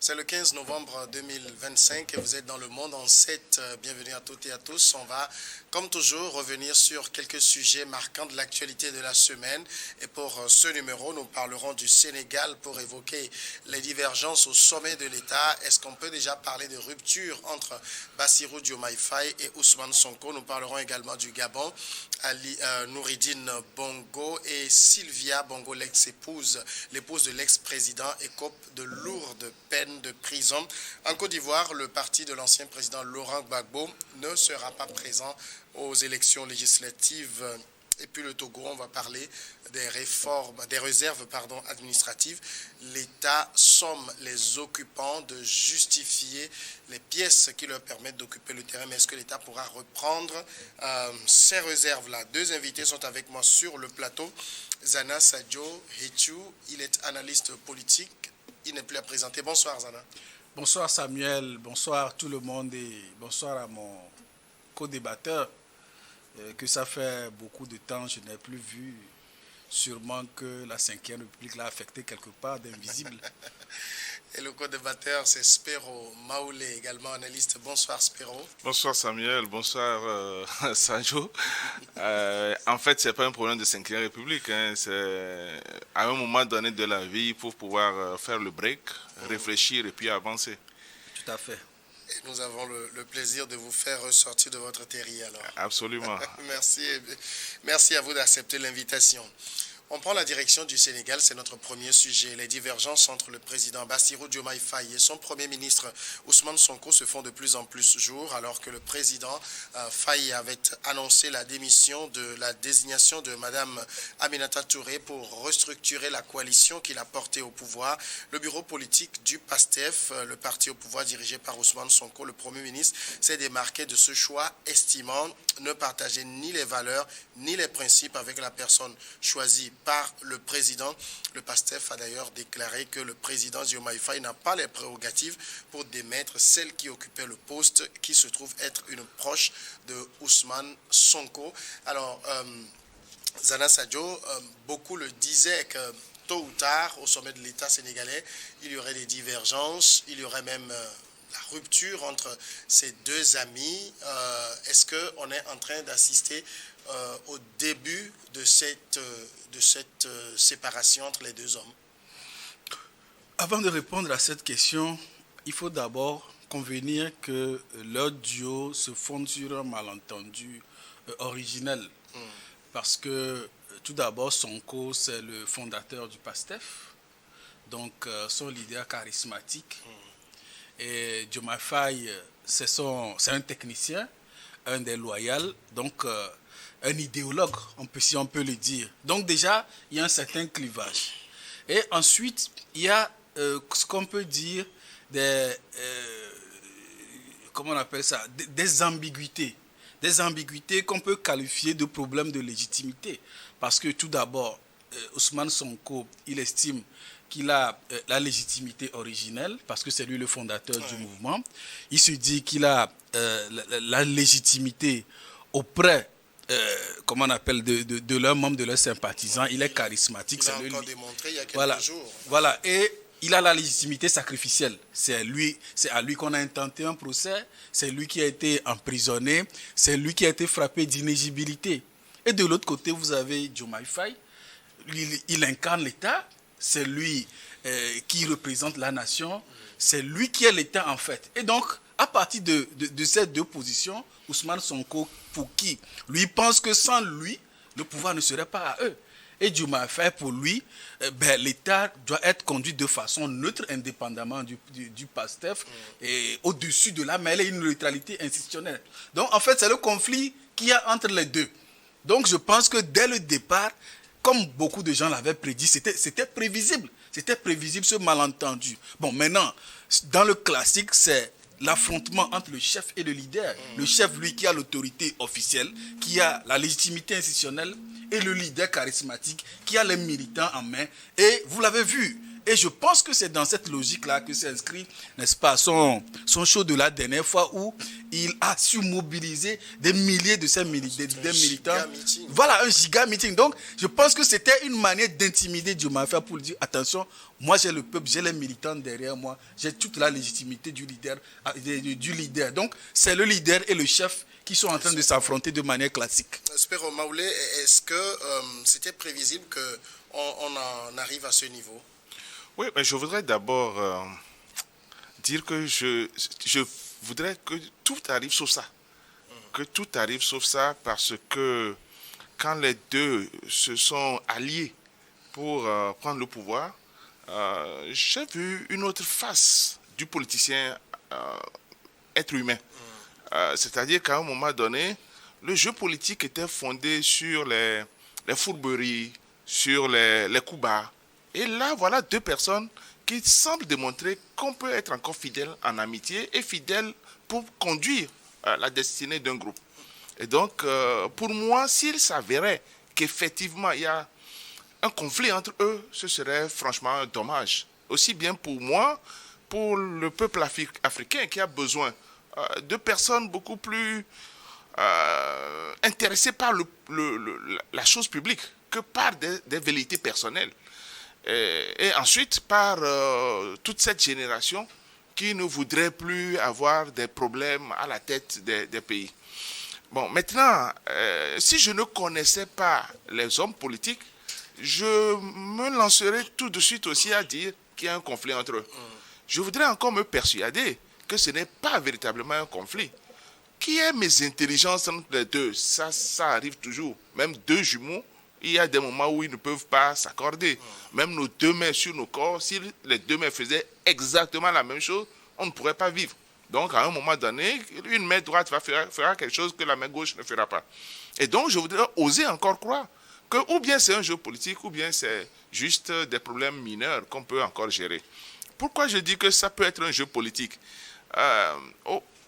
C'est le 15 novembre 2025 et vous êtes dans le monde en 7. Bienvenue à toutes et à tous. On va, comme toujours, revenir sur quelques sujets marquants de l'actualité de la semaine. Et pour ce numéro, nous parlerons du Sénégal pour évoquer les divergences au sommet de l'État. Est-ce qu'on peut déjà parler de rupture entre Bassirou Diomaye Faye et Ousmane Sonko? Nous parlerons également du Gabon. Nouridine Bongo et Sylvia Bongo, l'épouse de l'ex-président, écope de lourdes peines de prison. En Côte d'Ivoire, le parti de l'ancien président Laurent Gbagbo ne sera pas présent aux élections législatives. Et puis le Togo, on va parler des réserves administratives. L'État somme les occupants de justifier les pièces qui leur permettent d'occuper le terrain. Mais est-ce que l'État pourra reprendre ces réserves-là? Deux invités sont avec moi sur le plateau. Zana Sadio Hetchou, il est analyste politique. Il n'est plus à présenter. Bonsoir Zana. Bonsoir Samuel, bonsoir tout le monde et bonsoir à mon co-débatteur. Que ça fait beaucoup de temps, je n'ai plus vu. Sûrement que la 5e République l'a affecté quelque part d'invisible. Et le co-débatteur, c'est Spero Maoulé, également analyste. Bonsoir Spero. Bonsoir Samuel, bonsoir Sajo. En fait, ce n'est pas un problème de 5e République. C'est à un moment donné de la vie, pour pouvoir faire le break, réfléchir et puis avancer. Tout à fait. Et nous avons le plaisir de vous faire ressortir de votre terrier alors. Absolument. Merci à vous d'accepter l'invitation. On prend la direction du Sénégal, c'est notre premier sujet. Les divergences entre le président Bassirou Diomaye Faye et son premier ministre Ousmane Sonko se font de plus en plus jour, alors que le président Faye avait annoncé la désignation de Madame Aminata Touré pour restructurer la coalition qu'il a portée au pouvoir. Le bureau politique du PASTEF, le parti au pouvoir dirigé par Ousmane Sonko, le premier ministre, s'est démarqué de ce choix, estimant ne partager ni les valeurs ni les principes avec la personne choisie par le président. Le PASTEF a d'ailleurs déclaré que le président Diomaye Faye n'a pas les prérogatives pour démettre celle qui occupait le poste, qui se trouve être une proche de Ousmane Sonko. Alors, Zana Sadio, beaucoup le disaient que tôt ou tard, au sommet de l'État sénégalais, il y aurait des divergences, il y aurait même la rupture entre ces deux amis. Est-ce qu'on est en train d'assister au début de cette séparation entre les deux hommes? Avant de répondre à cette question, il faut d'abord convenir que leur duo se fonde sur un malentendu originel. Parce que tout d'abord, Sonko, c'est le fondateur du PASTEF, donc son leader charismatique. Et Diomaye Faye, c'est un technicien, un des loyaux, donc un idéologue, si on peut le dire. Donc déjà, il y a un certain clivage. Et ensuite, il y a ce qu'on peut dire comment on appelle ça, des ambiguïtés. Des ambiguïtés qu'on peut qualifier de problèmes de légitimité. Parce que tout d'abord, Ousmane Sonko, il estime qu'il a la légitimité originelle, parce que c'est lui le fondateur du mouvement. Il se dit qu'il a la légitimité auprès, comment on appelle, de leurs membres, de leurs sympathisants. Il est charismatique. Il l'a encore démontré il y a quelques jours. Voilà, et il a la légitimité sacrificielle. C'est à lui qu'on a intenté un procès, c'est lui qui a été emprisonné, c'est lui qui a été frappé d'inéligibilité. Et de l'autre côté, vous avez Diomaye Faye, il incarne l'État, c'est lui qui représente la nation, c'est lui qui est l'État en fait. Et donc, à partir de ces deux positions, Ousmane Sonko, pour qui lui pense que sans lui, le pouvoir ne serait pas à eux. Et Diomaye Faye, pour lui, l'État doit être conduit de façon neutre, indépendamment du PASTEF, et au-dessus de là, mais elle est une neutralité institutionnelle. Donc, en fait, c'est le conflit qu'il y a entre les deux. Donc, je pense que dès le départ, comme beaucoup de gens l'avaient prédit, c'était prévisible. C'était prévisible, ce malentendu. Bon, maintenant, dans le classique, c'est l'affrontement entre le chef et le leader. Le chef, lui, qui a l'autorité officielle, qui a la légitimité institutionnelle, et le leader charismatique, qui a les militants en main. Et vous l'avez vu, Et je pense que c'est dans cette logique-là que s'inscrit, n'est-ce pas, son show de la dernière fois où il a su mobiliser des milliers de ces militants. Voilà, un giga meeting. Donc, je pense que c'était une manière d'intimider Diomaye Faye pour lui dire, attention, moi j'ai le peuple, j'ai les militants derrière moi, j'ai toute la légitimité du leader. Donc, c'est le leader et le chef qui sont en train de s'affronter de manière classique. Spero Maoulé, est-ce que c'était prévisible qu'on en arrive à ce niveau? Oui, mais je voudrais d'abord dire que je voudrais que tout arrive sauf ça. Que tout arrive sauf ça parce que quand les deux se sont alliés pour prendre le pouvoir, j'ai vu une autre face du politicien être humain. C'est-à-dire qu'à un moment donné, le jeu politique était fondé sur les fourberies, sur les coups bas. Et là, voilà deux personnes qui semblent démontrer qu'on peut être encore fidèle en amitié et fidèle pour conduire la destinée d'un groupe. Et donc, pour moi, s'il s'avérait qu'effectivement il y a un conflit entre eux, ce serait franchement dommage. Aussi bien pour moi, pour le peuple africain qui a besoin de personnes beaucoup plus intéressées par la chose publique que par des velléités personnelles. Et ensuite, par toute cette génération qui ne voudrait plus avoir des problèmes à la tête des pays. Bon, maintenant, si je ne connaissais pas les hommes politiques, je me lancerais tout de suite aussi à dire qu'il y a un conflit entre eux. Je voudrais encore me persuader que ce n'est pas véritablement un conflit. Qui est mes intelligences entre les deux? Ça arrive toujours. Même deux jumeaux, il y a des moments où ils ne peuvent pas s'accorder. Même nos deux mains sur nos corps, si les deux mains faisaient exactement la même chose, on ne pourrait pas vivre. Donc, à un moment donné, une main droite fera quelque chose que la main gauche ne fera pas. Et donc, je voudrais oser encore croire que ou bien c'est un jeu politique, ou bien c'est juste des problèmes mineurs qu'on peut encore gérer. Pourquoi je dis que ça peut être un jeu politique?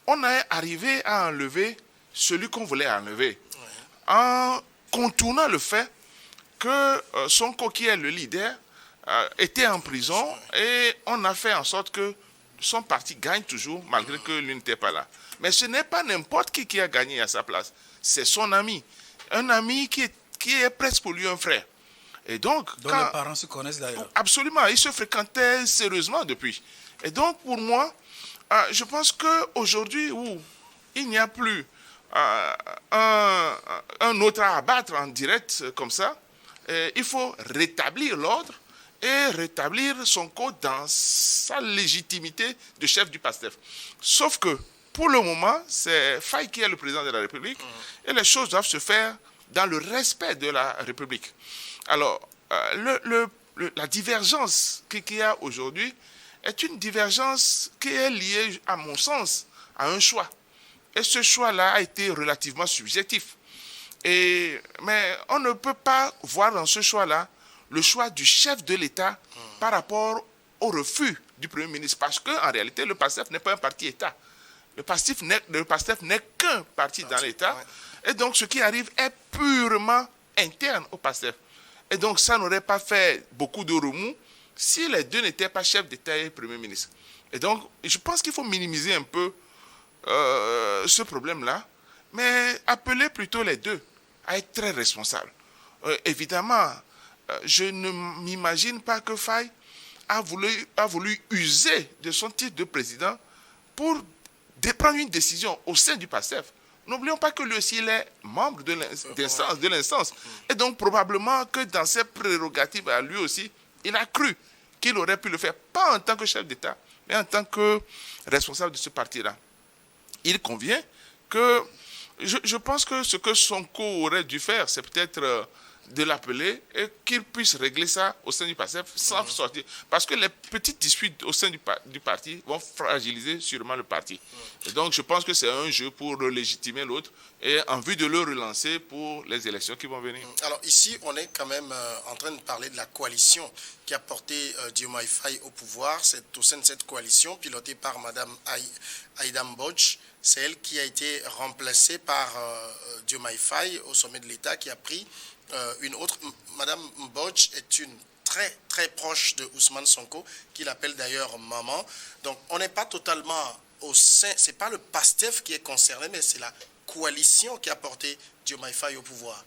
On est arrivé à enlever celui qu'on voulait enlever, en contournant le fait que Sonko, qui est le leader, était en prison, et on a fait en sorte que son parti gagne toujours, malgré que lui n'était pas là. Mais ce n'est pas n'importe qui a gagné à sa place. C'est son ami. Un ami qui est presque pour lui un frère. Et donc, dont les parents se connaissent d'ailleurs. Absolument, ils se fréquentaient sérieusement depuis. Et donc, pour moi, je pense qu'aujourd'hui, où il n'y a plus un autre à abattre en direct comme ça, il faut rétablir l'ordre et rétablir Sonko dans sa légitimité de chef du PASTEF. Sauf que, pour le moment, c'est Faye qui est le président de la République et les choses doivent se faire dans le respect de la République. Alors, la divergence qu'il y a aujourd'hui est une divergence qui est liée, à mon sens, à un choix. Et ce choix-là a été relativement subjectif. Mais on ne peut pas voir dans ce choix-là le choix du chef de l'État par rapport au refus du Premier ministre. Parce qu'en réalité, le PASTEF n'est pas un parti État. Le PASTEF n'est qu'un parti dans l'État. Et donc, ce qui arrive est purement interne au PASTEF. Et donc, ça n'aurait pas fait beaucoup de remous si les deux n'étaient pas chefs d'État et Premier ministre. Et donc, je pense qu'il faut minimiser un peu ce problème-là, mais appeler plutôt les deux à être très responsables. Évidemment, je ne m'imagine pas que Faye a voulu user de son titre de président pour prendre une décision au sein du PASTEF. N'oublions pas que lui aussi, il est membre de l'instance. Et donc, probablement que dans ses prérogatives à lui aussi, il a cru qu'il aurait pu le faire, pas en tant que chef d'État, mais en tant que responsable de ce parti-là. Il convient que... Je pense que ce que Sonko aurait dû faire, c'est peut-être de l'appeler et qu'il puisse régler ça au sein du PASTEF sans sortir. Parce que les petites disputes au sein du parti vont fragiliser sûrement le parti. Et donc, je pense que c'est un jeu pour légitimer l'autre et en vue de le relancer pour les élections qui vont venir. Alors ici, on est quand même en train de parler de la coalition qui a porté Diomaye Faye au pouvoir. C'est au sein de cette coalition, pilotée par Mme Aïda Mbodj. C'est elle qui a été remplacée par Diomaye Faye au sommet de l'État, qui a pris une autre. Mme Mbodj est une très, très proche de Ousmane Sonko, qu'il appelle d'ailleurs maman. Donc, on n'est pas totalement au sein, c'est pas le PASTEF qui est concerné, mais c'est la coalition qui a porté Diomaye Faye au pouvoir.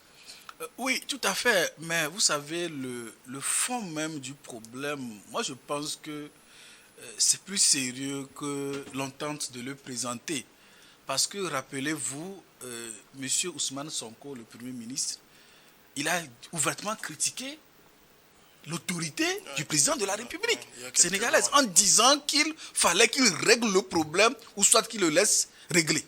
Oui, tout à fait. Mais vous savez, le fond même du problème, moi je pense que c'est plus sérieux que l'entente de le présenter. Parce que, rappelez-vous, M. Ousmane Sonko, le Premier ministre, il a ouvertement critiqué l'autorité du président de la République sénégalaise en disant qu'il fallait qu'il règle le problème ou soit qu'il le laisse régler.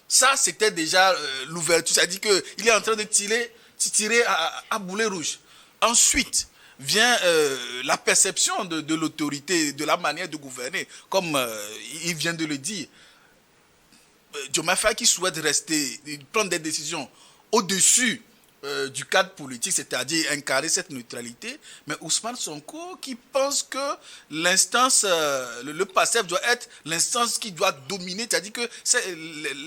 Ça, c'était déjà l'ouverture. C'est-à-dire qu'il est en train de tirer à boulet rouge. Ensuite, vient la perception de l'autorité, de la manière de gouverner, comme il vient de le dire. Diomaye Faye qui souhaite prendre des décisions au-dessus du cadre politique, c'est-à-dire incarner cette neutralité, mais Ousmane Sonko qui pense que l'instance, le PASTEF doit être l'instance qui doit dominer, c'est-à-dire que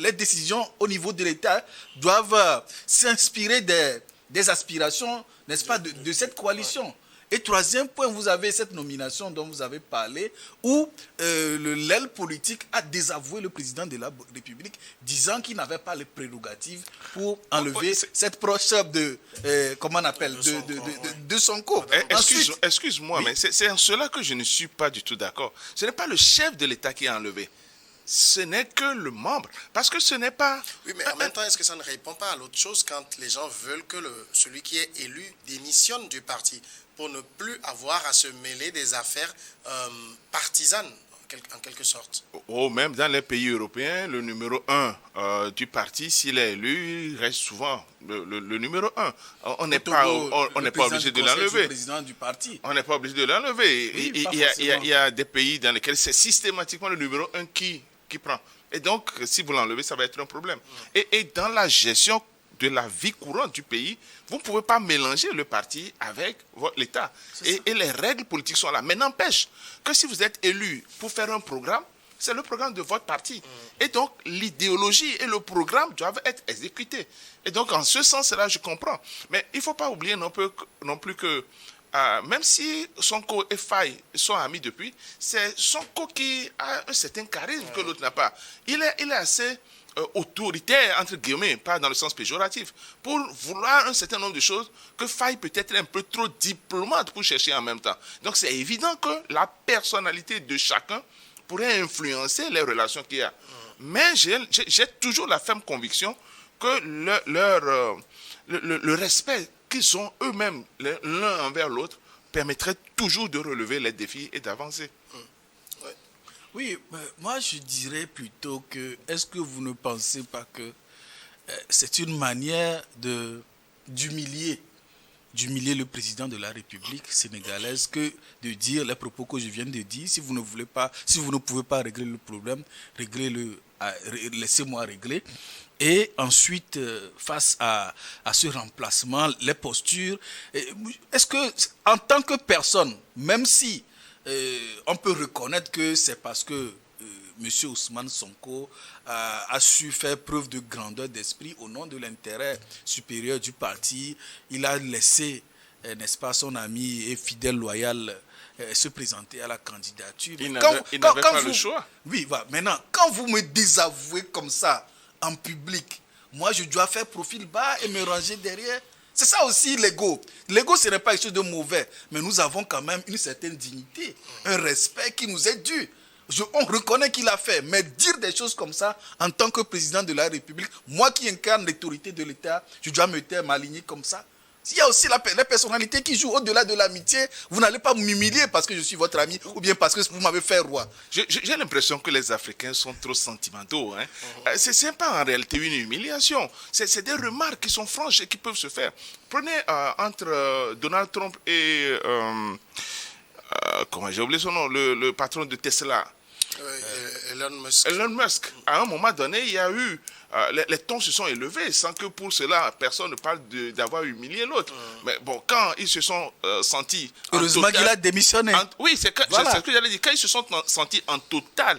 les décisions au niveau de l'État doivent s'inspirer des aspirations, n'est-ce pas, de cette coalition. Et troisième point, vous avez cette nomination dont vous avez parlé, où l'aile politique a désavoué le président de la République, disant qu'il n'avait pas les prérogatives pour enlever cette proche de, comment on appelle, de Sonko. Excuse-moi, oui. Mais c'est en cela que je ne suis pas du tout d'accord. Ce n'est pas le chef de l'État qui a enlevé. Ce n'est que le membre. Parce que ce n'est pas... Oui, mais en même temps, est-ce que ça ne répond pas à l'autre chose quand les gens veulent que celui qui est élu démissionne du parti pour ne plus avoir à se mêler des affaires partisanes, en quelque sorte? Oh, même dans les pays européens, le numéro 1 du parti, s'il est élu, il reste souvent le numéro 1. On n'est pas obligé de l'enlever. Le président du parti. On n'est pas obligé de l'enlever. Oui, il y a des pays dans lesquels c'est systématiquement le numéro 1 qui prend. Et donc, si vous l'enlevez, ça va être un problème. Et dans la gestion de la vie courante du pays, vous ne pouvez pas mélanger le parti avec l'État. Et les règles politiques sont là. Mais n'empêche que si vous êtes élu pour faire un programme, c'est le programme de votre parti. Et donc, l'idéologie et le programme doivent être exécutés. Et donc, en ce sens-là, je comprends. Mais il ne faut pas oublier non plus que même si Sonko et Faye sont amis depuis, c'est Sonko qui a un certain charisme que l'autre n'a pas. Il est assez autoritaire, entre guillemets, pas dans le sens péjoratif, pour vouloir un certain nombre de choses que Faye peut être un peu trop diplomate pour chercher en même temps. Donc c'est évident que la personnalité de chacun pourrait influencer les relations qu'il y a. Mais j'ai toujours la ferme conviction que le respect qu'ils ont eux-mêmes l'un envers l'autre permettrait toujours de relever les défis et d'avancer. Oui, moi je dirais plutôt que, est-ce que vous ne pensez pas que c'est une manière d'humilier le président de la République sénégalaise que de dire les propos que je viens de dire, si vous ne pouvez pas régler le problème, laissez-moi régler. Et ensuite, face à ce remplacement, les postures, est-ce que, en tant que personne, même si on peut reconnaître que c'est parce que M. Ousmane Sonko a su faire preuve de grandeur d'esprit au nom de l'intérêt supérieur du parti, il a laissé, n'est-ce pas, son ami et fidèle loyal se présenter à la candidature. Il n'avait pas le choix. Oui, voilà. Maintenant, quand vous me désavouez comme ça, en public, moi je dois faire profil bas et me ranger derrière. C'est ça aussi l'ego. L'ego, ce n'est pas quelque chose de mauvais, mais nous avons quand même une certaine dignité, un respect qui nous est dû. On reconnaît qu'il a fait, mais dire des choses comme ça, en tant que président de la République, moi qui incarne l'autorité de l'État, je dois me taire, m'aligner comme ça. Il y a aussi les personnalités qui jouent au-delà de l'amitié. Vous n'allez pas m'humilier parce que je suis votre ami ou bien parce que vous m'avez fait roi. J'ai l'impression que les Africains sont trop sentimentaux. C'est pas en réalité une humiliation. C'est des remarques qui sont franches et qui peuvent se faire. Prenez entre Donald Trump et... comment j'ai oublié son nom, le patron de Tesla. Elon Musk. À un moment donné, il y a eu... les tons se sont élevés sans que pour cela, personne ne parle d'avoir humilié l'autre. Mais bon, quand ils se sont sentis... Heureusement qu'il a démissionné. Oui, c'est ce que j'allais dire. Quand ils se sont sentis en totale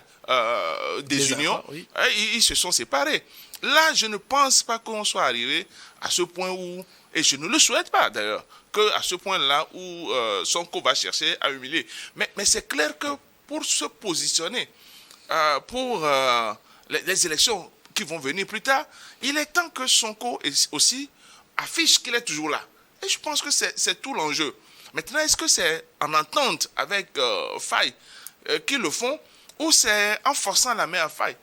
désunion, oui. Ils se sont séparés. Là, je ne pense pas qu'on soit arrivé à ce point où, et je ne le souhaite pas d'ailleurs, qu'à ce point-là où Sonko va chercher à humilier. Mais c'est clair que pour se positionner pour les élections qui vont venir plus tard, il est temps que Sonko aussi affiche qu'il est toujours là. Et je pense que c'est tout l'enjeu. Maintenant, est-ce que c'est en entente avec Faye qu'ils le font, ou c'est en forçant la main à Faye?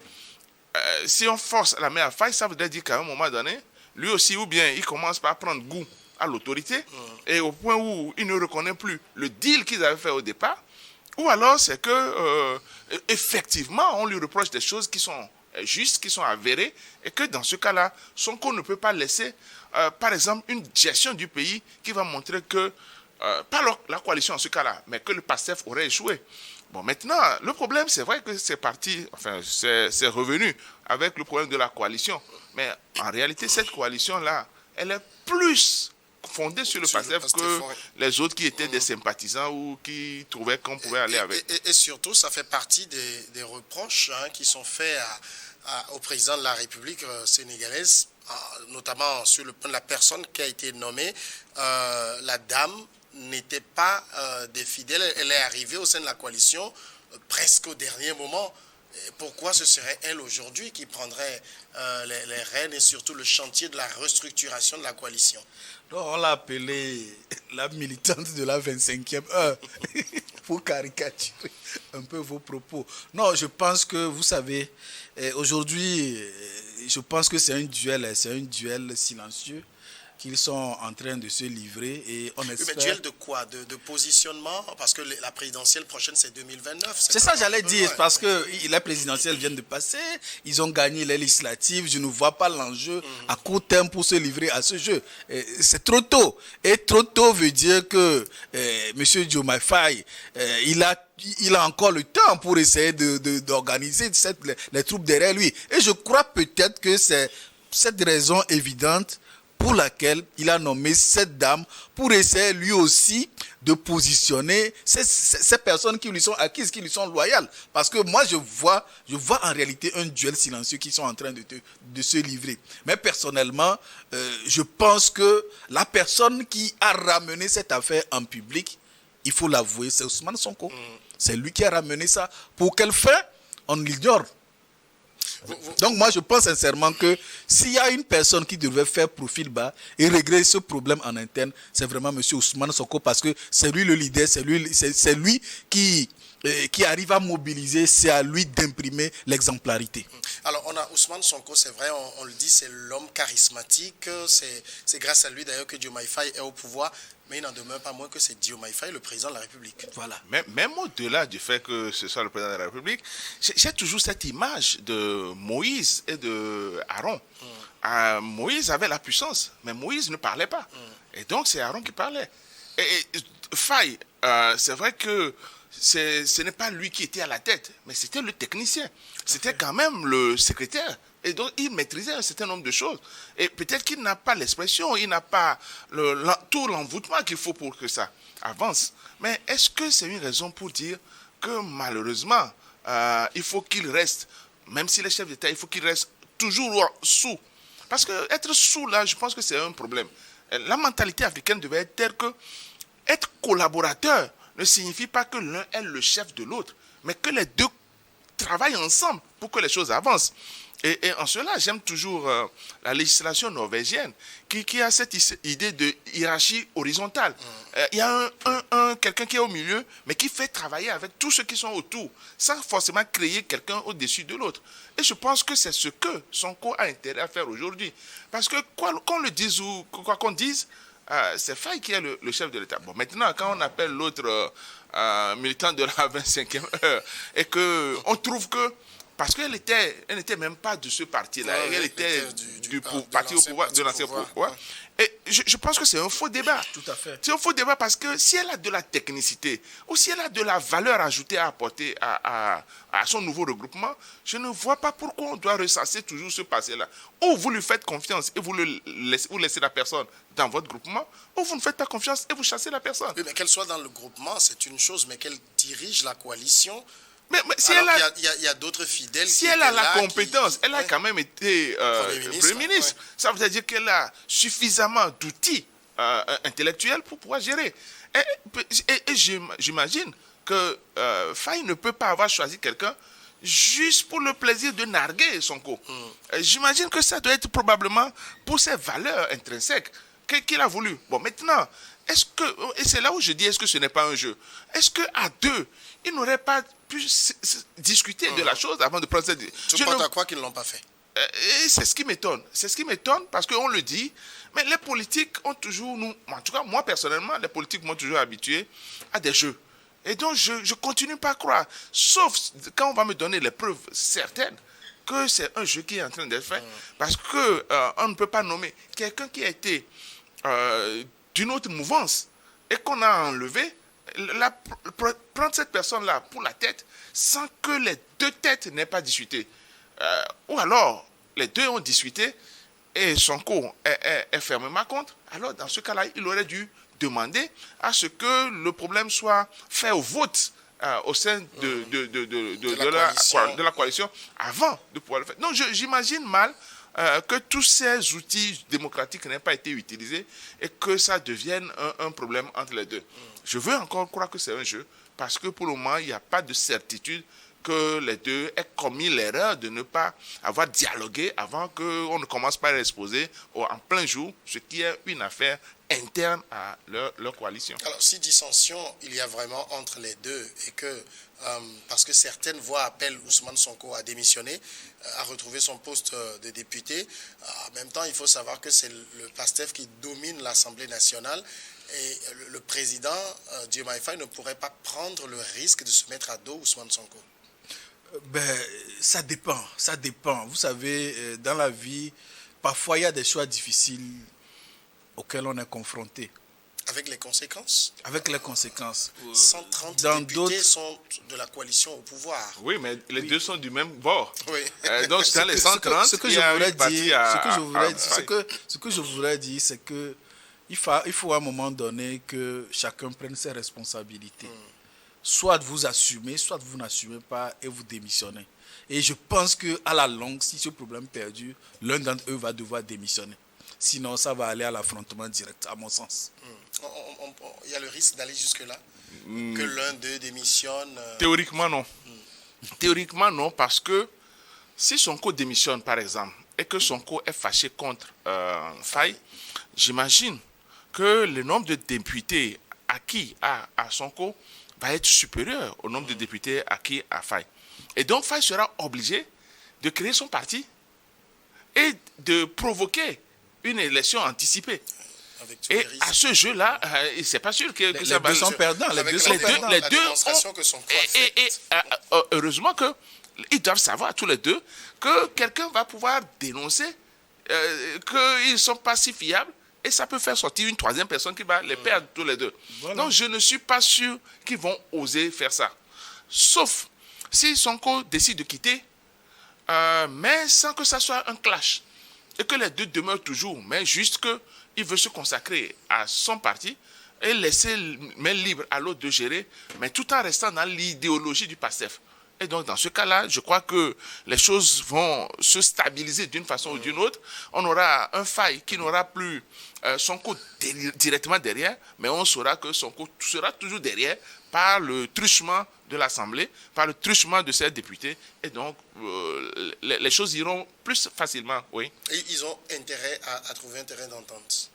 Si on force la main à Faye, ça voudrait dire qu'à un moment donné, lui aussi, ou bien il commence par prendre goût à l'autorité, et au point où il ne reconnaît plus le deal qu'ils avaient fait au départ, ou alors c'est que effectivement on lui reproche des choses qui sont justes, qui sont avérées, et que dans ce cas-là, Sonko ne peut pas laisser, par exemple, une gestion du pays qui va montrer que, pas la coalition en ce cas-là, mais que le PASTEF aurait échoué. Bon, maintenant, le problème, c'est vrai que c'est parti, enfin, c'est revenu avec le problème de la coalition. Mais en réalité, cette coalition-là, elle est plus fondée sur le PASTEF que les autres qui étaient des sympathisants ou qui trouvaient qu'on pouvait aller avec. Et surtout, ça fait partie des reproches qui sont faits au président de la République sénégalaise, notamment sur le plan de la personne qui a été nommée. La dame n'était pas des fidèles, elle est arrivée au sein de la coalition presque au dernier moment. Et pourquoi ce serait elle aujourd'hui qui prendrait les rênes et surtout le chantier de la restructuration de la coalition? Donc on l'a appelée la militante de la 25e heure pour caricaturer un peu vos propos. Non, je pense que, vous savez, aujourd'hui, je pense que c'est un duel silencieux qu'ils sont en train de se livrer, et on espère... Oui, mais duel de quoi? De positionnement? Parce que la présidentielle prochaine, c'est 2029. C'est ça, j'allais dire, parce que les présidentielles viennent de passer, ils ont gagné les législatives, je ne vois pas l'enjeu à court terme pour se livrer à ce jeu. C'est trop tôt. Et trop tôt veut dire que M. Diomaye Faye, il a encore le temps pour essayer d'organiser les troupes derrière lui. Et je crois peut-être que c'est cette raison évidente pour laquelle il a nommé cette dame, pour essayer lui aussi de positionner ces personnes qui lui sont acquises, qui lui sont loyales. Parce que moi, je vois en réalité un duel silencieux qui sont en train de se livrer. Mais personnellement, je pense que la personne qui a ramené cette affaire en public, il faut l'avouer, c'est Ousmane Sonko. C'est lui qui a ramené ça. Pour quelle fin? On l'ignore. Donc moi je pense sincèrement que s'il y a une personne qui devrait faire profil bas et régler ce problème en interne, c'est vraiment M. Ousmane Sonko, parce que c'est lui le leader, c'est lui qui arrive à mobiliser, c'est à lui d'imprimer l'exemplarité. Alors on a Ousmane Sonko, c'est vrai, on le dit, c'est l'homme charismatique, c'est grâce à lui d'ailleurs que Diomaye Faye est au pouvoir. Mais il n'en demeure pas moins que c'est Diomaye Faye, le président de la République. Voilà. Même au-delà du fait que ce soit le président de la République, j'ai toujours cette image de Moïse et de Aaron. Moïse avait la puissance, mais Moïse ne parlait pas. Et donc c'est Aaron qui parlait. Et Faye, c'est vrai que ce n'est pas lui qui était à la tête, mais c'était le technicien. C'était quand même le secrétaire. Et donc, il maîtrisait un certain nombre de choses. Et peut-être qu'il n'a pas l'expression, il n'a pas tout l'envoûtement qu'il faut pour que ça avance. Mais est-ce que c'est une raison pour dire que malheureusement, il faut qu'il reste, même s'il est chef d'État, il faut qu'il reste toujours sous? Parce que être sous, là, je pense que c'est un problème. La mentalité africaine devait être telle que être collaborateur ne signifie pas que l'un est le chef de l'autre, mais que les deux travaillent ensemble pour que les choses avancent. Et en cela, j'aime toujours la législation norvégienne qui a cette idée de hiérarchie horizontale. Il y a quelqu'un qui est au milieu, mais qui fait travailler avec tous ceux qui sont autour, sans forcément créer quelqu'un au-dessus de l'autre. Et je pense que c'est ce que Sonko a intérêt à faire aujourd'hui. Parce que qu'on le dise ou quoi qu'on dise, c'est Faye qui est le chef de l'État. Bon, maintenant, quand on appelle l'autre militant de la 25e heure, et qu'on trouve que parce qu'elle n'était même pas de ce parti-là. Elle était du parti au pouvoir, de l'ancien pouvoir. Et je pense que c'est un faux débat. Tout à fait. C'est un faux débat parce que si elle a de la technicité ou si elle a de la valeur ajoutée à apporter à son nouveau regroupement, je ne vois pas pourquoi on doit ressasser toujours ce passé-là. Ou vous lui faites confiance et vous laissez la personne dans votre groupement, ou vous ne faites pas confiance et vous chassez la personne. Oui, mais qu'elle soit dans le groupement, c'est une chose, mais qu'elle dirige la coalition... Mais si il y a d'autres fidèles. Si elle a la compétence, elle a quand même été Premier ministre. Ça veut dire qu'elle a suffisamment d'outils intellectuelle pour pouvoir gérer. Et j'imagine que Faye ne peut pas avoir choisi quelqu'un juste pour le plaisir de narguer Sonko. J'imagine que ça doit être probablement pour ses valeurs intrinsèques qu'il a voulu. Bon, maintenant, est-ce que, et c'est là où je dis, est-ce que ce n'est pas un jeu? Est-ce qu'à deux, ils n'auraient pas pu discuter de la chose avant de prendre cette décision? Tu penses à quoi qu'ils ne l'ont pas fait? Et c'est ce qui m'étonne. C'est ce qui m'étonne parce qu'on le dit, mais les politiques ont toujours, en tout cas moi personnellement, les politiques m'ont toujours habitué à des jeux. Et donc je ne continue pas à croire, sauf quand on va me donner les preuves certaines que c'est un jeu qui est en train d'être fait, parce qu'on ne peut pas nommer quelqu'un qui a été d'une autre mouvance et qu'on a enlevé, prendre cette personne-là pour la tête sans que les deux têtes n'aient pas discuté. Ou alors, les deux ont discuté et Sonko est fermement contre. Alors, dans ce cas-là, il aurait dû demander à ce que le problème soit fait au vote au sein de la coalition avant de pouvoir le faire. Donc, j'imagine mal que tous ces outils démocratiques n'aient pas été utilisés et que ça devienne un problème entre les deux. Je veux encore croire que c'est un jeu parce que pour le moment, il n'y a pas de certitude que les deux aient commis l'erreur de ne pas avoir dialogué avant qu'on ne commence par exposer en plein jour ce qui est une affaire interne à leur coalition. Alors, si dissension il y a vraiment entre les deux et que, parce que certaines voix appellent Ousmane Sonko à démissionner, à retrouver son poste de député, en même temps, il faut savoir que c'est le PASTEF qui domine l'Assemblée nationale et le président Diomaye Faye ne pourrait pas prendre le risque de se mettre à dos Ousmane Sonko. Ça dépend. Vous savez, dans la vie, parfois il y a des choix difficiles auxquels on est confronté. Avec les conséquences? Avec les conséquences. 130 députés sont de la coalition au pouvoir. Oui, mais les deux sont du même bord. Oui. Donc, dans les 130, ce que je voudrais dire, c'est que il faut à un moment donné que chacun prenne ses responsabilités. Soit vous assumez, soit vous n'assumez pas et vous démissionnez. Et je pense qu'à la longue, si ce problème perdure, l'un d'entre eux va devoir démissionner. Sinon, ça va aller à l'affrontement direct, à mon sens. Il y a le risque d'aller jusque-là, que l'un d'eux démissionne. Théoriquement, non. Théoriquement, non, parce que si Sonko démissionne, par exemple, et que Sonko est fâché contre Faye, j'imagine que le nombre de députés acquis à Sonko va être supérieur au nombre de députés acquis à Faye. Et donc, Faye sera obligé de créer son parti et de provoquer une élection anticipée. Et à ce jeu-là, c'est pas sûr que ça va... Les deux sont perdants. Les deux sont heureusement qu'ils doivent savoir tous les deux que quelqu'un va pouvoir dénoncer qu'ils ne sont pas si fiables. Et ça peut faire sortir une troisième personne qui va les perdre tous les deux. Voilà. Donc, je ne suis pas sûr qu'ils vont oser faire ça. Sauf si Sonko décide de quitter, mais sans que ça soit un clash. Et que les deux demeurent toujours, mais juste qu'il veut se consacrer à son parti et laisser main libre à l'autre de gérer, mais tout en restant dans l'idéologie du PASTEF. Et donc, dans ce cas-là, je crois que les choses vont se stabiliser d'une façon ou d'une autre. On aura un Faye qui n'aura plus Sonko directement derrière, mais on saura que Sonko sera toujours derrière par le truchement de l'Assemblée, par le truchement de ses députés. Et donc, les choses iront plus facilement, oui. Et ils ont intérêt à trouver un terrain d'entente.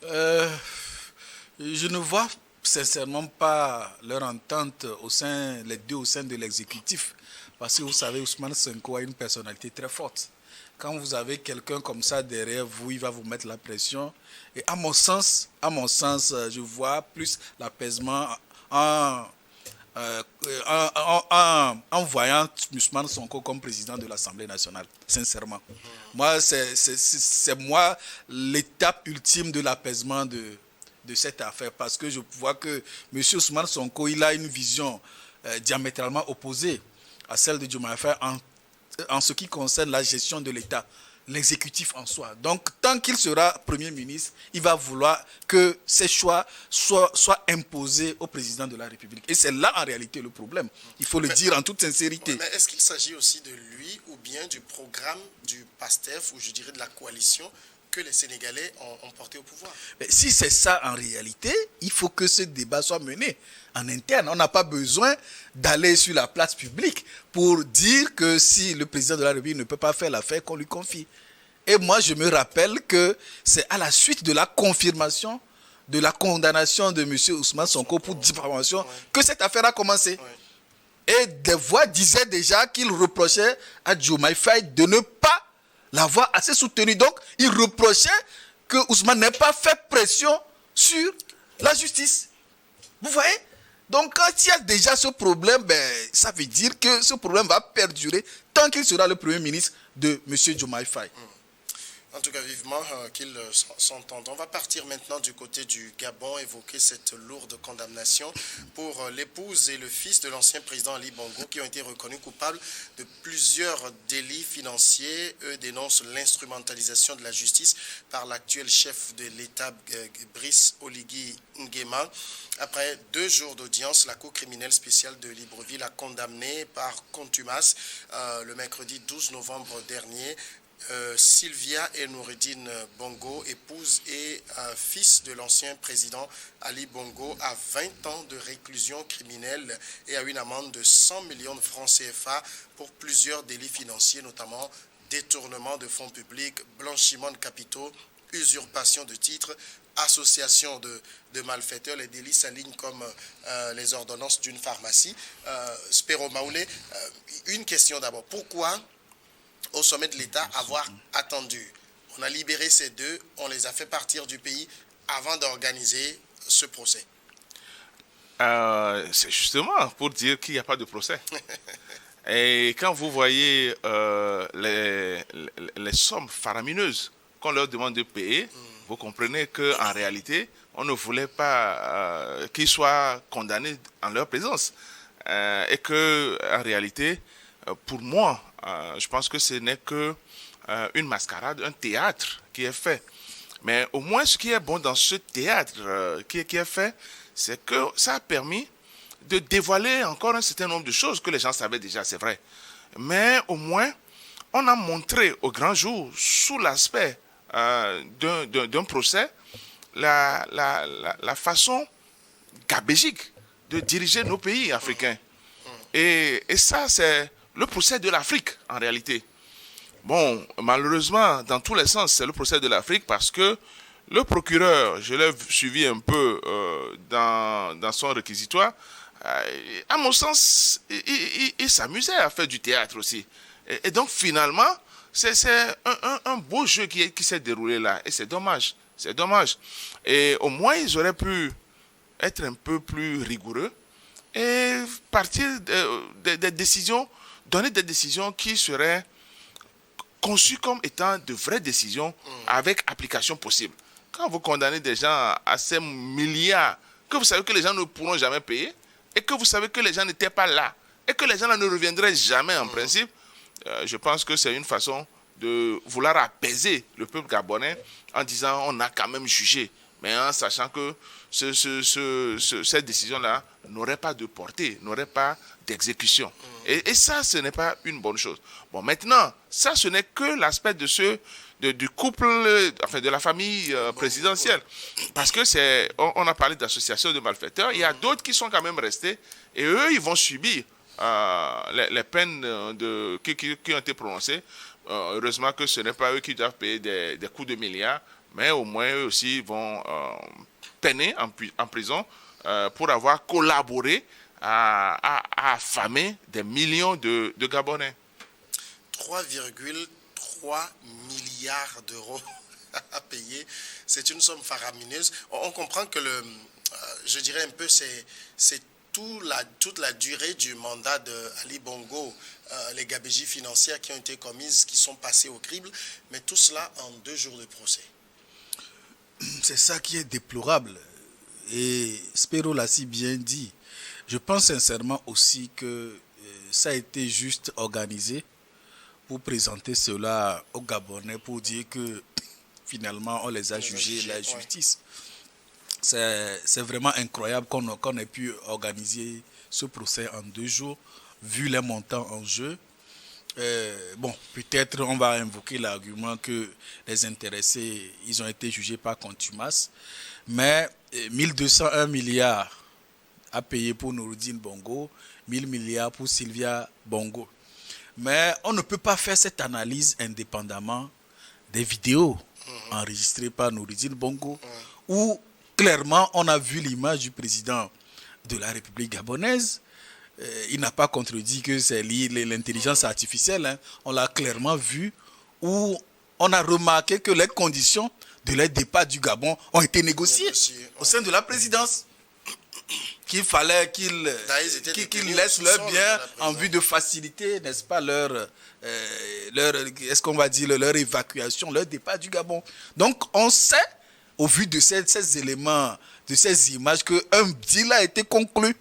Je ne vois sincèrement pas leur entente les deux au sein de l'exécutif. Parce que vous savez, Ousmane Sonko a une personnalité très forte. Quand vous avez quelqu'un comme ça derrière vous, il va vous mettre la pression. Et à mon sens, je vois plus l'apaisement en voyant Ousmane Sonko comme président de l'Assemblée nationale, sincèrement. Moi, c'est l'étape ultime de l'apaisement de cette affaire, parce que je vois que M. Ousmane Sonko, il a une vision diamétralement opposée à celle de Diomaye Faye en ce qui concerne la gestion de l'État, l'exécutif en soi. Donc, tant qu'il sera Premier ministre, il va vouloir que ses choix soient imposés au président de la République. Et c'est là, en réalité, le problème. Il faut le dire en toute sincérité. Mais est-ce qu'il s'agit aussi de lui ou bien du programme du PASTEF, ou je dirais de la coalition, que les Sénégalais ont porté au pouvoir. Mais si c'est ça en réalité, il faut que ce débat soit mené en interne. On n'a pas besoin d'aller sur la place publique pour dire que si le président de la République ne peut pas faire l'affaire, qu'on lui confie. Et moi, je me rappelle que c'est à la suite de la confirmation de la condamnation de M. Ousmane Sonko pour diffamation que cette affaire a commencé. Et des voix disaient déjà qu'il reprochait à Diomaye Faye de ne pas l'avoir assez soutenu. Donc, il reprochait que Ousmane n'ait pas fait pression sur la justice. Vous voyez? Donc, quand il y a déjà ce problème, ça veut dire que ce problème va perdurer tant qu'il sera le Premier ministre de M. Diomaye Faye. En tout cas, vivement qu'ils s'entendent. On va partir maintenant du côté du Gabon, évoquer cette lourde condamnation pour l'épouse et le fils de l'ancien président Ali Bongo qui ont été reconnus coupables de plusieurs délits financiers. Eux dénoncent l'instrumentalisation de la justice par l'actuel chef de l'État, Brice Oligui Nguema. Après 2 jours d'audience, la Cour criminelle spéciale de Libreville a condamné par contumace le mercredi 12 novembre dernier Sylvia et Noureddine Bongo, épouse et fils de l'ancien président Ali Bongo, à 20 ans de réclusion criminelle et à une amende de 100 millions de francs CFA pour plusieurs délits financiers, notamment détournement de fonds publics, blanchiment de capitaux, usurpation de titres, association de malfaiteurs. Les délits s'alignent comme les ordonnances d'une pharmacie. Spero Maoulé, une question d'abord. Pourquoi au sommet de l'État avoir attendu? On a libéré ces deux, on les a fait partir du pays avant d'organiser ce procès. C'est justement pour dire qu'il n'y a pas de procès. Et quand vous voyez les sommes faramineuses qu'on leur demande de payer, vous comprenez qu'en réalité, on ne voulait pas qu'ils soient condamnés en leur présence. Et qu'en réalité, pour moi, je pense que ce n'est que une mascarade, un théâtre qui est fait. Mais au moins, ce qui est bon dans ce théâtre qui est fait, c'est que ça a permis de dévoiler encore un certain nombre de choses que les gens savaient déjà, c'est vrai. Mais au moins, on a montré au grand jour, sous l'aspect d'un procès, la façon gabégique de diriger nos pays africains. Et ça, c'est le procès de l'Afrique, en réalité. Bon, malheureusement, dans tous les sens, c'est le procès de l'Afrique parce que le procureur, je l'ai suivi un peu dans son réquisitoire, à mon sens, il s'amusait à faire du théâtre aussi. Et donc, finalement, c'est un beau jeu qui s'est déroulé là. Et c'est dommage. C'est dommage. Et au moins, ils auraient pu être un peu plus rigoureux et partir des décisions, donner des décisions qui seraient conçues comme étant de vraies décisions avec application possible. Quand vous condamnez des gens à ces milliards que vous savez que les gens ne pourront jamais payer et que vous savez que les gens n'étaient pas là et que les gens ne reviendraient jamais en principe, je pense que c'est une façon de vouloir apaiser le peuple gabonais en disant on a quand même jugé, mais en sachant que cette décision-là n'aurait pas de portée, n'aurait pas d'exécution. Et ça, ce n'est pas une bonne chose. Bon, maintenant, ça, ce n'est que l'aspect du couple, enfin de la famille présidentielle. Parce que on a parlé d'associations de malfaiteurs, il y a d'autres qui sont quand même restés, et eux, ils vont subir les peines qui ont été prononcées. Heureusement que ce n'est pas eux qui doivent payer des coups de milliards, mais au moins eux aussi vont peiner en prison pour avoir collaboré à affamer des millions de Gabonais. 3,3 milliards d'euros à payer, c'est une somme faramineuse. On comprend que je dirais un peu, c'est toute la durée du mandat d'Ali Bongo, les gabégies financières qui ont été commises, qui sont passées au crible, mais tout cela en 2 jours de procès. C'est ça qui est déplorable. Et Spero l'a si bien dit. Je pense sincèrement aussi que ça a été juste organisé pour présenter cela aux Gabonais, pour dire que finalement on les a jugés, la justice. C'est vraiment incroyable qu'on ait pu organiser ce procès en 2 jours, vu les montants en jeu. Bon, peut-être on va invoquer l'argument que les intéressés, ils ont été jugés par contumace, mais 1201 milliards à payer pour Noureddine Bongo, 1000 milliards pour Sylvia Bongo. Mais on ne peut pas faire cette analyse indépendamment des vidéos enregistrées par Noureddine Bongo, où clairement on a vu l'image du président de la République gabonaise. Il n'a pas contredit que c'est lié l'intelligence artificielle. Hein. On l'a clairement vu, où on a remarqué que les conditions de leur départ du Gabon ont été négociées au sein de la présidence. Qu'il fallait qu'ils laissent leur bien en vue de faciliter, n'est-ce pas, leur est-ce qu'on va dire, leur évacuation, leur départ du Gabon. Donc, on sait, au vu de ces éléments, de ces images, qu'un deal a été conclu.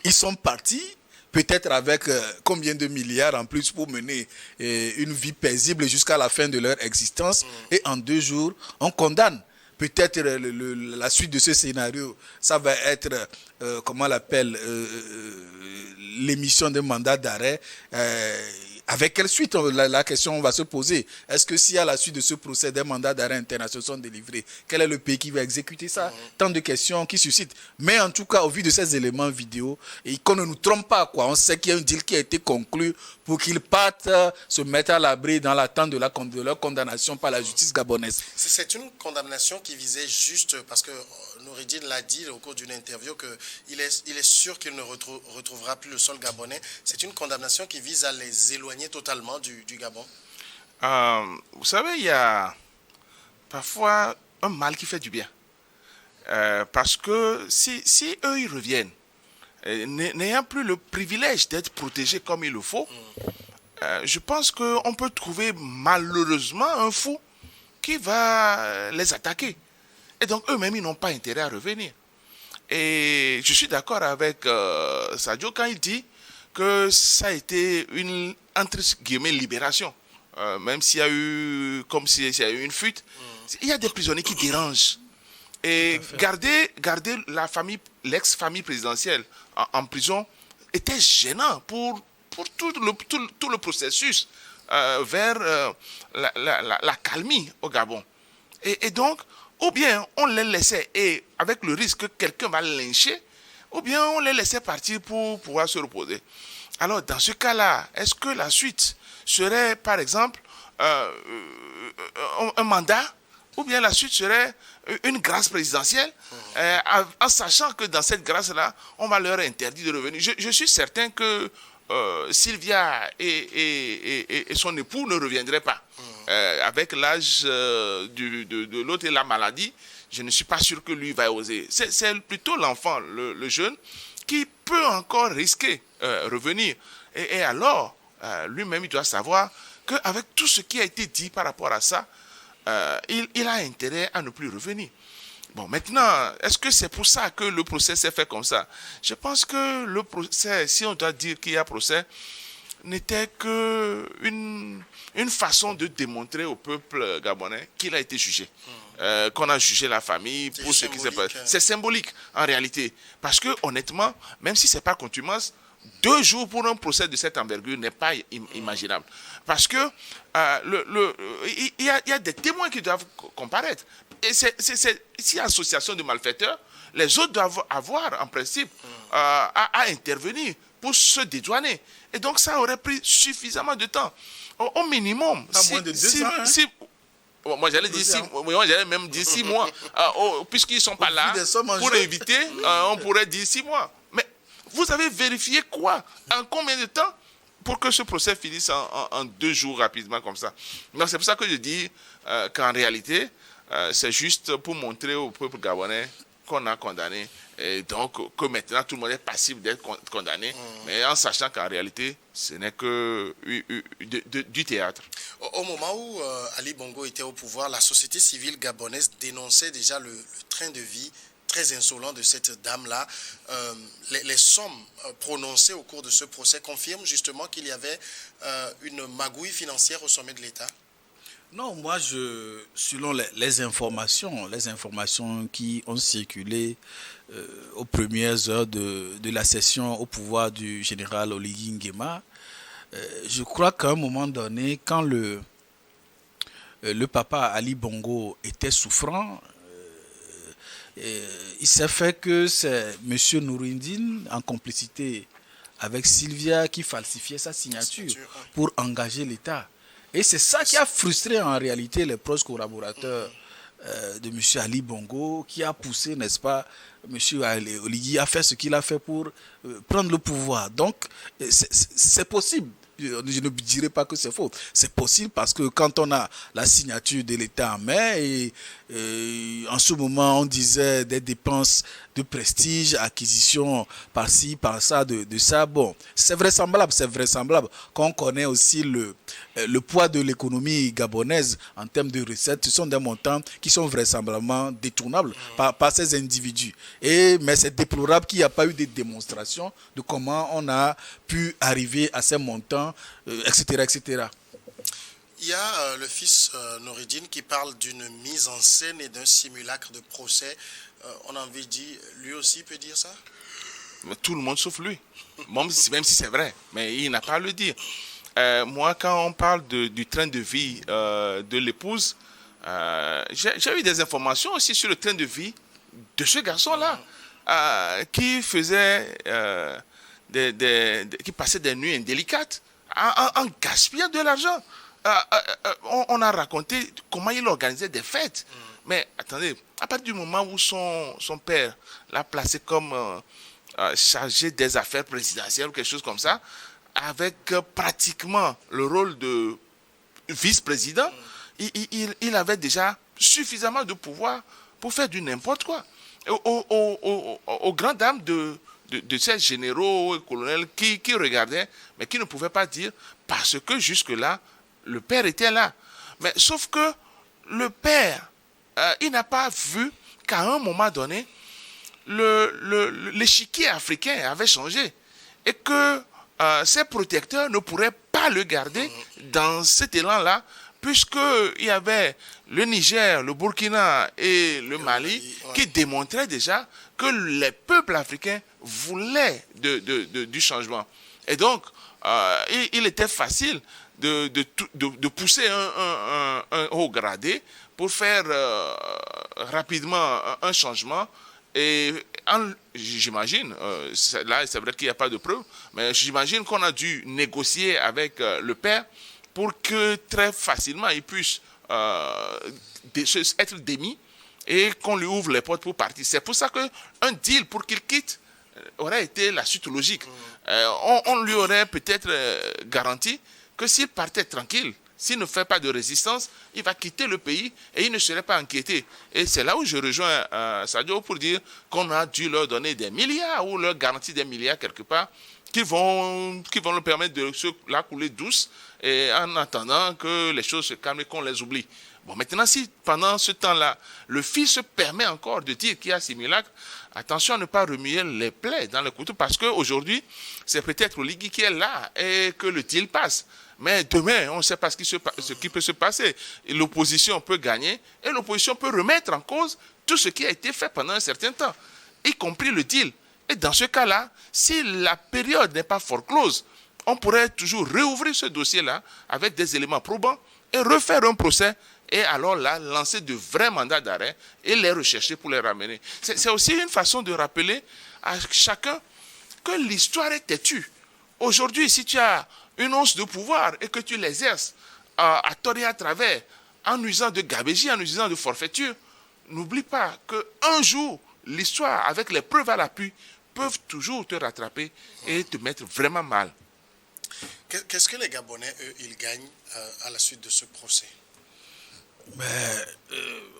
Ils sont partis, peut-être avec combien de milliards en plus pour mener une vie paisible jusqu'à la fin de leur existence. Et en 2 jours, on condamne. Peut-être la suite de ce scénario, ça va être, comment on l'appelle, l'émission d'un mandat d'arrêt. Avec quelle suite la question va se poser? Est-ce que si à la suite de ce procès, des mandats d'arrêt internationaux sont délivrés, quel est le pays qui va exécuter ça? Tant de questions qui suscitent. Mais en tout cas, au vu de ces éléments vidéo, et qu'on ne nous trompe pas, quoi, on sait qu'il y a un deal qui a été conclu pour qu'ils partent se mettre à l'abri dans l'attente de leur condamnation par la justice gabonaise. C'est une condamnation qui visait juste, parce que Noureddine l'a dit au cours d'une interview, qu'il est sûr qu'il ne retrouvera plus le sol gabonais. C'est une condamnation qui vise à les éloigner totalement du Gabon. Vous savez, il y a parfois un mal qui fait du bien. Parce que si eux, ils reviennent, n'ayant plus le privilège d'être protégés comme il le faut, je pense qu'on peut trouver malheureusement un fou qui va les attaquer. Et donc, eux-mêmes, ils n'ont pas intérêt à revenir. Et je suis d'accord avec Sadio quand il dit que ça a été une, entre guillemets, libération. Même s'il y a eu, comme s'il y a eu une fuite, il y a des prisonniers qui dérangent. Et garder la famille, l'ex-famille présidentielle en prison était gênant pour tout le processus vers la calmie au Gabon. Et donc, ou bien on les laissait, et avec le risque que quelqu'un va les lyncher, ou bien on les laissait partir pour pouvoir se reposer. Alors, dans ce cas-là, est-ce que la suite serait, par exemple, un mandat, ou bien la suite serait une grâce présidentielle, en sachant que dans cette grâce-là, on va leur interdire de revenir. Je suis certain que Sylvia et son époux ne reviendraient pas. Avec l'âge de l'autre et la maladie, je ne suis pas sûr que lui va oser. C'est plutôt l'enfant, le jeune, qui peut encore risquer revenir. Et alors, lui-même, il doit savoir qu'avec tout ce qui a été dit par rapport à ça, il a intérêt à ne plus revenir. Bon, maintenant, est-ce que c'est pour ça que le procès s'est fait comme ça? Je pense que le procès, si on doit dire qu'il y a procès, n'était qu'une façon de démontrer au peuple gabonais qu'il a été jugé. Qu'on a jugé la famille pour ce qui s'est passé. C'est symbolique, en réalité. Parce que, honnêtement, même si ce n'est pas contumace, 2 jours pour un procès de cette envergure n'est pas imaginable. Parce que il y a des témoins qui doivent comparaître. Et si association de malfaiteurs, les autres doivent avoir, en principe, à intervenir pour se dédouaner. Et donc, ça aurait pris suffisamment de temps. Au minimum, moins de 2 ans, hein? Moi, j'allais même dire 6 mois. Puisqu'ils ne sont pas là, pour éviter, on pourrait dire 6 mois. Mais vous avez vérifié quoi? En combien de temps pour que ce procès finisse en 2 jours rapidement comme ça? Donc, c'est pour ça que je dis qu'en réalité, c'est juste pour montrer au peuple gabonais qu'on a condamné. Et donc, que maintenant, tout le monde est passif d'être condamné. Mais en sachant qu'en réalité, ce n'est que du théâtre. Au moment où Ali Bongo était au pouvoir, la société civile gabonaise dénonçait déjà le train de vie très insolent de cette dame-là. Les sommes prononcées au cours de ce procès confirment justement qu'il y avait une magouille financière au sommet de l'État. Non, moi, selon les informations qui ont circulé aux premières heures de la session au pouvoir du général Oligui Nguema, Je crois qu'à un moment donné, quand le papa Ali Bongo était souffrant, il s'est fait que c'est M. Noureddine, en complicité avec Sylvia, qui falsifiait sa signature pour engager l'État. Et c'est ça qui a frustré en réalité les proches collaborateurs de M. Ali Bongo, qui a poussé, n'est-ce pas, M. Oligui à faire ce qu'il a fait pour prendre le pouvoir. Donc, c'est possible. Je ne dirais pas que c'est faux. C'est possible parce que quand on a la signature de l'État en main et en ce moment on disait des dépenses de prestige, acquisition par-ci, par-ça, de ça, bon, c'est vraisemblable qu'on connaît aussi le poids de l'économie gabonaise en termes de recettes. Ce sont des montants qui sont vraisemblablement détournables par ces individus. Mais c'est déplorable qu'il n'y a pas eu de démonstration de comment on a pu arriver à ces montants, etc., etc. Il y a le fils Noureddine qui parle d'une mise en scène et d'un simulacre de procès. On a envie de dire, lui aussi peut dire ça? Mais tout le monde sauf lui. Même si c'est vrai, mais il n'a pas à le dire. Moi, quand on parle du train de vie de l'épouse, j'ai eu des informations aussi sur le train de vie de ce garçon-là, qui faisait qui passait des nuits indélicates en gaspillant de l'argent. On a raconté comment il organisait des fêtes. Mais attendez, à partir du moment où son père l'a placé comme chargé des affaires présidentielles ou quelque chose comme ça, avec pratiquement le rôle de vice-président, il avait déjà suffisamment de pouvoir pour faire du n'importe quoi. Aux grandes dames de ces généraux et colonels qui regardaient, mais qui ne pouvaient pas dire, parce que jusque-là, le père était là. Mais sauf que le père, il n'a pas vu qu'à un moment donné, l'échiquier africain avait changé et que ses protecteurs ne pourraient pas le garder dans cet élan-là, puisqu'il y avait le Niger, le Burkina et le Mali qui démontraient déjà que les peuples africains voulaient du changement. Et donc, il était facile de pousser un haut gradé pour faire rapidement un changement. Et j'imagine, là c'est vrai qu'il n'y a pas de preuve, mais j'imagine qu'on a dû négocier avec le père pour que très facilement il puisse être démis et qu'on lui ouvre les portes pour partir. C'est pour ça qu'un deal pour qu'il quitte aurait été la suite logique. On lui aurait peut-être garanti que s'il partait tranquille, s'il ne fait pas de résistance, il va quitter le pays et il ne serait pas inquiété. Et c'est là où je rejoins Sadio pour dire qu'on a dû leur donner des milliards ou leur garantir des milliards quelque part qui vont leur permettre de se la couler douce et en attendant que les choses se calment et qu'on les oublie. Bon, maintenant, si pendant ce temps-là, le fils se permet encore de dire qu'il y a simulacre, attention à ne pas remuer les plaies dans le couteau, parce qu'aujourd'hui, c'est peut-être Oligui qui est là et que le deal passe. Mais demain, on ne sait pas ce qui peut se passer. L'opposition peut gagner et l'opposition peut remettre en cause tout ce qui a été fait pendant un certain temps, y compris le deal. Et dans ce cas-là, si la période n'est pas forclose, on pourrait toujours réouvrir ce dossier-là avec des éléments probants et refaire un procès et alors là, lancer de vrais mandats d'arrêt et les rechercher pour les ramener. C'est aussi une façon de rappeler à chacun que l'histoire est têtue. Aujourd'hui, si tu as une once de pouvoir et que tu l'exerces à tort et à travers, en usant de gabégie, en usant de forfaiture, n'oublie pas qu'un jour, l'histoire, avec les preuves à l'appui, peuvent toujours te rattraper et te mettre vraiment mal. Qu'est-ce que les Gabonais, eux, ils gagnent à la suite de ce procès?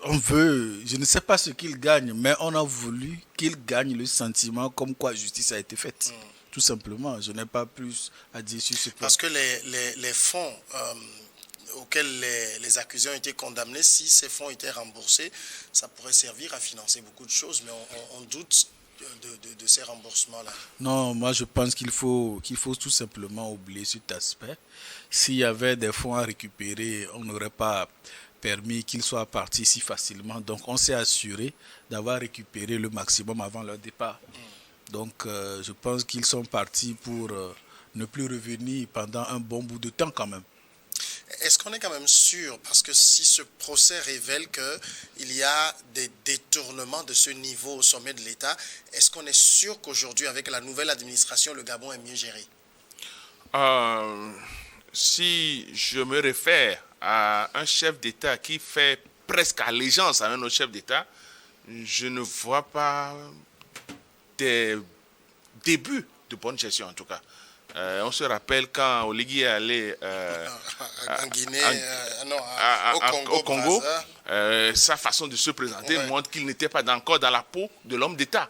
Je ne sais pas ce qu'ils gagnent, mais on a voulu qu'ils gagnent le sentiment comme quoi justice a été faite. Tout simplement, je n'ai pas plus à dire sur ce point. Parce que les fonds auxquels les accusés ont été condamnés, si ces fonds étaient remboursés, ça pourrait servir à financer beaucoup de choses, mais on doute de ces remboursements-là. Non, moi je pense qu'il faut tout simplement oublier cet aspect. S'il y avait des fonds à récupérer, on n'aurait pas permis qu'ils soient partis si facilement. Donc on s'est assuré d'avoir récupéré le maximum avant leur départ. Donc je pense qu'ils sont partis pour ne plus revenir pendant un bon bout de temps quand même. Est-ce qu'on est quand même sûr, parce que si ce procès révèle qu'il y a des détournements de ce niveau au sommet de l'État, est-ce qu'on est sûr qu'aujourd'hui, avec la nouvelle administration, le Gabon est mieux géré? Si je me réfère à un chef d'État qui fait presque allégeance à un autre chef d'État, je ne vois pas des débuts de bonne gestion en tout cas. On se rappelle quand Oligui est allé en Guinée, au Congo, sa façon de se présenter montre qu'il n'était pas encore dans la peau de l'homme d'État.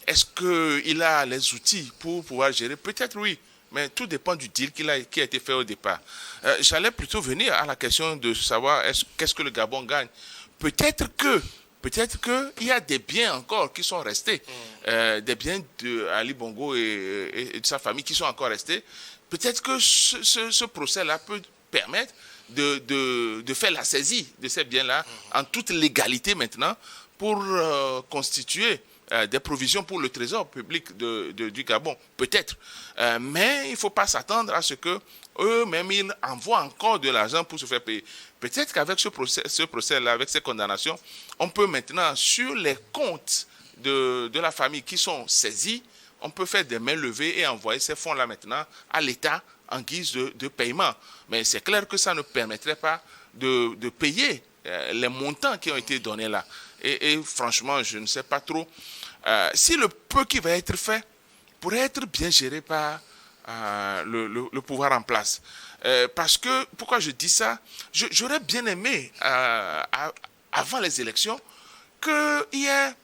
Est-ce qu'il a les outils pour pouvoir gérer? Peut-être oui, mais tout dépend du deal qui a été fait au départ. J'allais plutôt venir à la question de savoir qu'est-ce que le Gabon gagne. Peut-être qu'il y a des biens encore qui sont restés, des biens d'Ali Bongo et de sa famille qui sont encore restés. Peut-être que ce procès-là peut permettre de faire la saisie de ces biens-là en toute légalité maintenant pour constituer des provisions pour le trésor public du Gabon. Peut-être. Mais il ne faut pas s'attendre à ce que eux-mêmes, ils envoient encore de l'argent pour se faire payer. Peut-être qu'avec ce procès-là, avec ces condamnations, on peut maintenant, sur les comptes de la famille qui sont saisis, on peut faire des mains levées et envoyer ces fonds-là maintenant à l'État en guise de paiement. Mais c'est clair que ça ne permettrait pas de payer les montants qui ont été donnés là. Et franchement, je ne sais pas trop si le peu qui va être fait pourrait être bien géré par le pouvoir en place. Parce que, pourquoi je dis ça? J'aurais bien aimé, avant les élections, qu'il y ait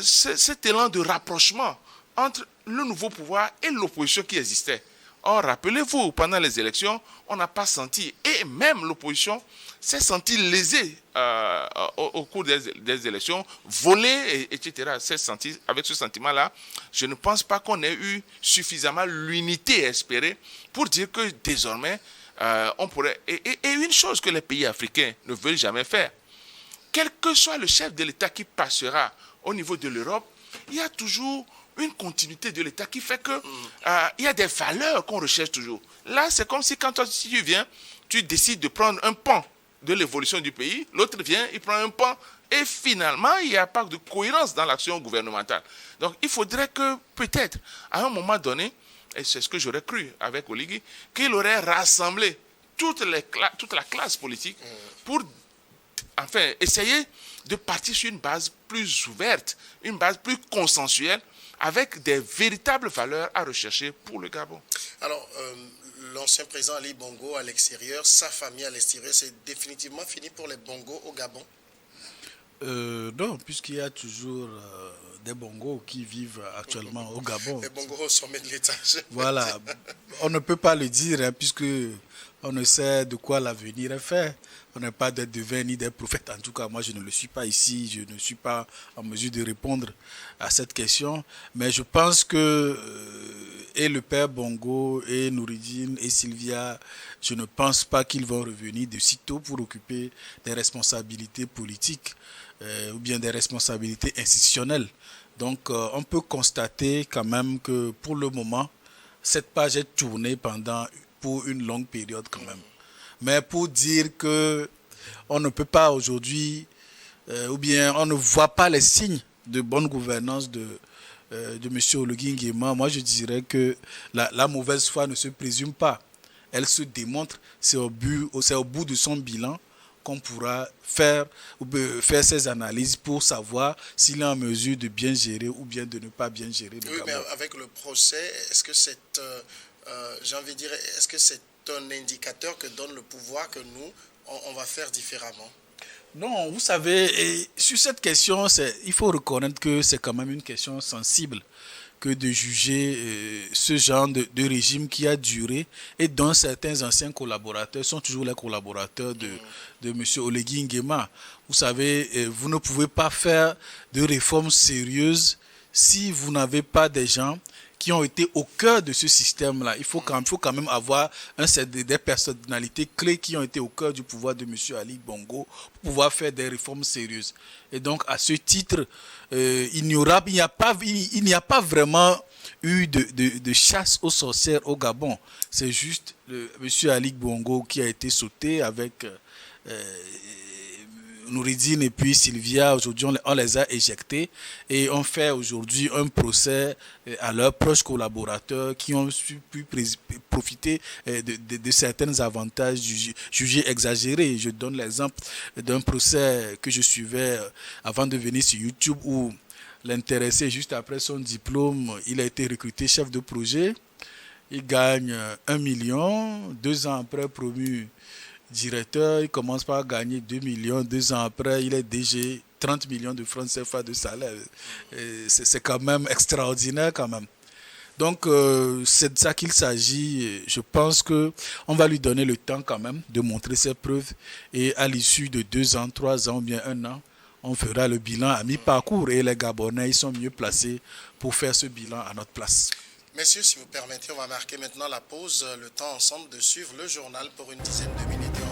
cet élan de rapprochement entre le nouveau pouvoir et l'opposition qui existait. Or, rappelez-vous, pendant les élections, on n'a pas senti, et même l'opposition s'est sentie lésée au cours des élections, volée, etc. Avec ce sentiment-là, je ne pense pas qu'on ait eu suffisamment l'unité espérée pour dire que désormais, on pourrait... Et une chose que les pays africains ne veulent jamais faire, quel que soit le chef de l'État qui passera au niveau de l'Europe, il y a toujours une continuité de l'État qui fait que il y a des valeurs qu'on recherche toujours. Là, c'est comme si si tu viens, tu décides de prendre un pan de l'évolution du pays, l'autre vient, il prend un pan, et finalement, il n'y a pas de cohérence dans l'action gouvernementale. Donc, il faudrait que, peut-être, à un moment donné, et c'est ce que j'aurais cru avec Oligui, qu'il aurait rassemblé toute la classe politique pour, enfin, essayer de partir sur une base plus ouverte, une base plus consensuelle, avec des véritables valeurs à rechercher pour le Gabon. Alors, l'ancien président Ali Bongo à l'extérieur, sa famille à l'extérieur, c'est définitivement fini pour les Bongo au Gabon? Non, puisqu'il y a toujours des Bongos qui vivent actuellement au Gabon. Les Bongo au sommet de l'État. Voilà, on ne peut pas le dire, hein, puisque on ne sait de quoi l'avenir est fait. On n'est pas des devins ni des prophètes. En tout cas, moi, je ne le suis pas ici. Je ne suis pas en mesure de répondre à cette question. Mais je pense que et le père Bongo, et Nouridine, et Sylvia, je ne pense pas qu'ils vont revenir de sitôt pour occuper des responsabilités politiques ou bien des responsabilités institutionnelles. Donc, on peut constater quand même que pour le moment, cette page est tournée pour une longue période quand même. Mais pour dire que on ne peut pas aujourd'hui, ou bien on ne voit pas les signes de bonne gouvernance de M. Oligui Nguema, moi je dirais que la mauvaise foi ne se présume pas. Elle se démontre, c'est au bout de son bilan qu'on pourra faire ses analyses pour savoir s'il est en mesure de bien gérer ou bien de ne pas bien gérer. Oui, mais avec le procès, est-ce que c'est, est-ce que c'est un indicateur que donne le pouvoir que nous, on va faire différemment? Non, vous savez, sur cette question, il faut reconnaître que c'est quand même une question sensible que de juger ce genre de régime qui a duré et dont certains anciens collaborateurs sont toujours les collaborateurs de M. Oligui Nguema. Vous savez, vous ne pouvez pas faire de réformes sérieuses si vous n'avez pas des gens qui ont été au cœur de ce système-là. Il faut quand même avoir des personnalités clés qui ont été au cœur du pouvoir de M. Ali Bongo pour pouvoir faire des réformes sérieuses. Et donc, à ce titre, il n'y a pas vraiment eu de chasse aux sorcières au Gabon. C'est juste M. Ali Bongo qui a été sauté avec Nouridine et puis Sylvia. Aujourd'hui, on les a éjectés et on fait aujourd'hui un procès à leurs proches collaborateurs qui ont pu profiter de certains avantages jugés exagérés. Je donne l'exemple d'un procès que je suivais avant de venir sur YouTube où l'intéressé, juste après son diplôme, il a été recruté chef de projet. Il gagne 1 million. 2 ans après, promu directeur, il commence par gagner 2 millions. 2 ans après, il est DG, 30 millions de francs CFA de salaire. C'est quand même extraordinaire quand même. Donc, c'est de ça qu'il s'agit. Je pense qu'on va lui donner le temps quand même de montrer ses preuves. Et à l'issue de 2 ans, 3 ans ou bien 1 an, on fera le bilan à mi-parcours. Et les Gabonais, ils sont mieux placés pour faire ce bilan à notre place. Messieurs, si vous permettez, on va marquer maintenant la pause, le temps ensemble de suivre le journal pour une dizaine de minutes.